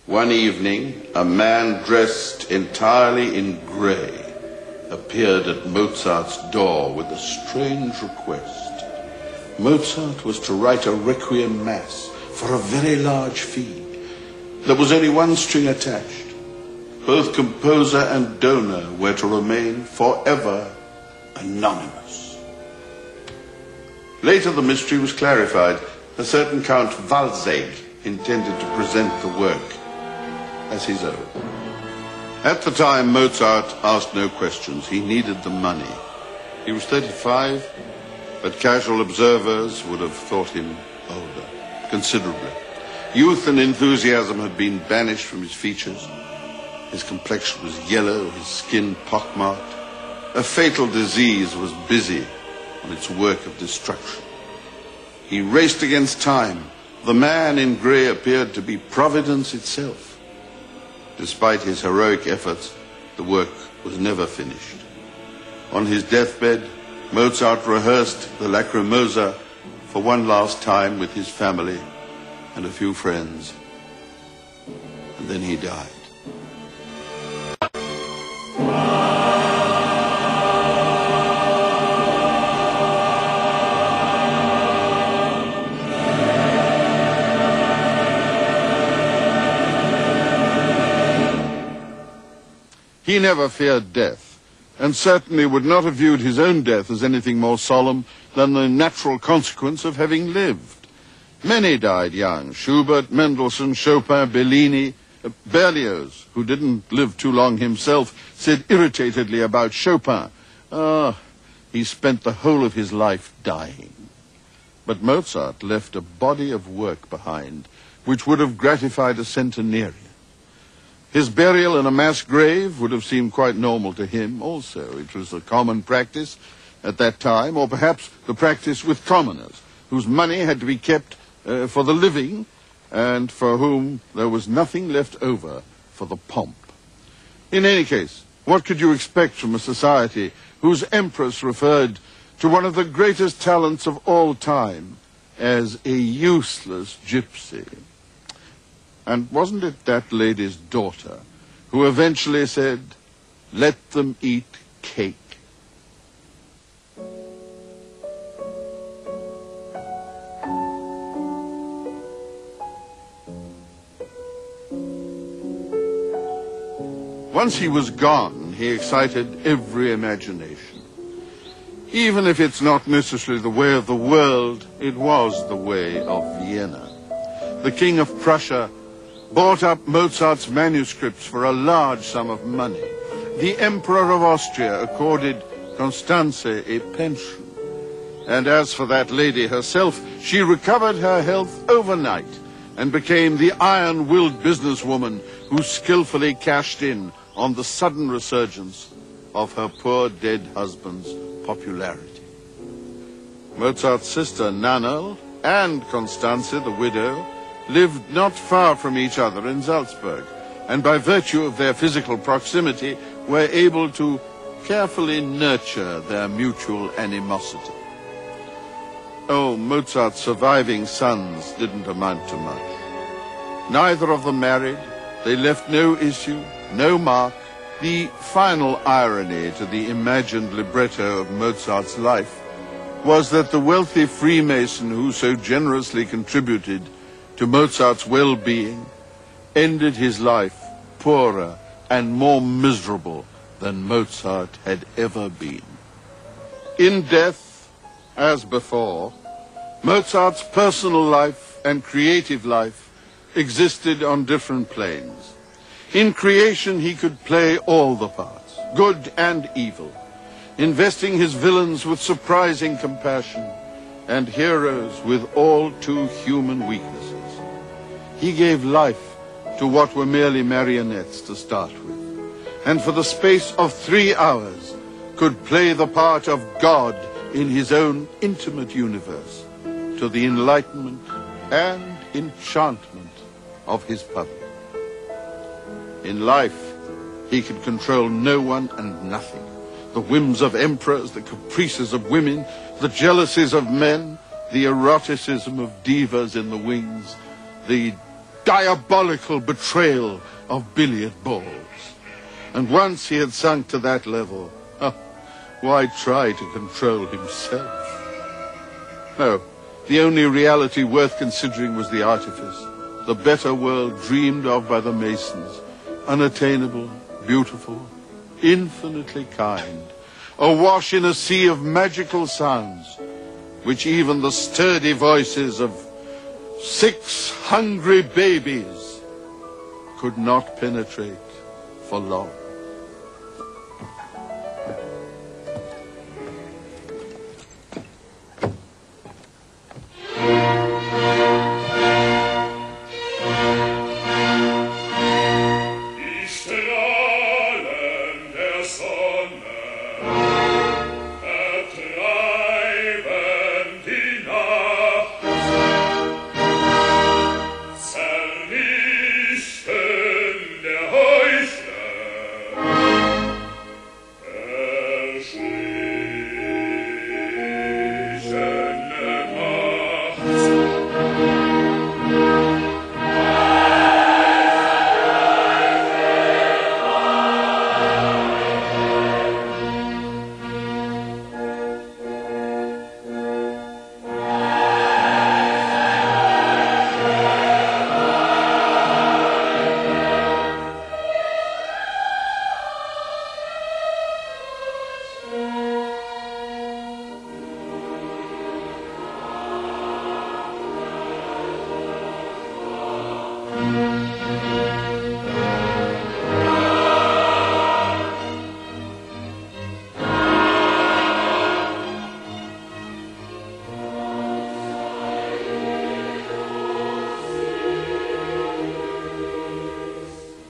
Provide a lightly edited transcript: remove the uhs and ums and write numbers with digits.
One evening, a man dressed entirely in grey appeared at Mozart's door with a strange request. Mozart was to write a Requiem Mass for a very large fee. There was only one string attached. Both composer and donor were to remain forever anonymous. Later the mystery was clarified. A certain Count Wallsegg intended to present the work as his own. At the time, Mozart asked no questions. He needed the money. He was 35, but casual observers would have thought him older, considerably. Youth and enthusiasm had been banished from his features. His complexion was yellow, his skin pockmarked. A fatal disease was busy on its work of destruction. He raced against time. The man in grey appeared to be Providence itself. Despite his heroic efforts, the work was never finished. On his deathbed, Mozart rehearsed the Lacrimosa for one last time with his family and a few friends, and then he died. He never feared death, and certainly would not have viewed his own death as anything more solemn than the natural consequence of having lived. Many died young: Schubert, Mendelssohn, Chopin, Bellini. Berlioz, who didn't live too long himself, said irritatedly about Chopin, he spent the whole of his life dying. But Mozart left a body of work behind which would have gratified a centenarian. His burial in a mass grave would have seemed quite normal to him also. It was a common practice at that time, or perhaps the practice with commoners, whose money had to be kept for the living, and for whom there was nothing left over for the pomp. In any case, what could you expect from a society whose empress referred to one of the greatest talents of all time as a useless gypsy? And wasn't it that lady's daughter who eventually said, "Let them eat cake"? Once he was gone, he excited every imagination. Even if it's not necessarily the way of the world, it was the way of Vienna. The King of Prussia bought up Mozart's manuscripts for a large sum of money. The Emperor of Austria accorded Constanze a pension. And as for that lady herself, she recovered her health overnight and became the iron-willed businesswoman who skillfully cashed in on the sudden resurgence of her poor dead husband's popularity. Mozart's sister Nannerl and Constanze, the widow, lived not far from each other in Salzburg, and by virtue of their physical proximity were able to carefully nurture their mutual animosity. Oh, Mozart's surviving sons didn't amount to much. Neither of them married. They left no issue, no mark. The final irony to the imagined libretto of Mozart's life was that the wealthy Freemason who so generously contributed to Mozart's well-being ended his life poorer and more miserable than Mozart had ever been. In death, as before, Mozart's personal life and creative life existed on different planes. In creation, he could play all the parts, good and evil, investing his villains with surprising compassion and heroes with all too human weaknesses. He gave life to what were merely marionettes to start with, and for the space of 3 hours could play the part of God in his own intimate universe, to the enlightenment and enchantment of his public. In life, he could control no one and nothing. The whims of emperors, the caprices of women, the jealousies of men, the eroticism of divas in the wings, the diabolical betrayal of billiard balls. And once he had sunk to that level, why try to control himself? No, the only reality worth considering was the artifice, the better world dreamed of by the Masons, unattainable, beautiful, infinitely kind, awash in a sea of magical sounds, which even the sturdy voices of 6 hungry babies could not penetrate for long.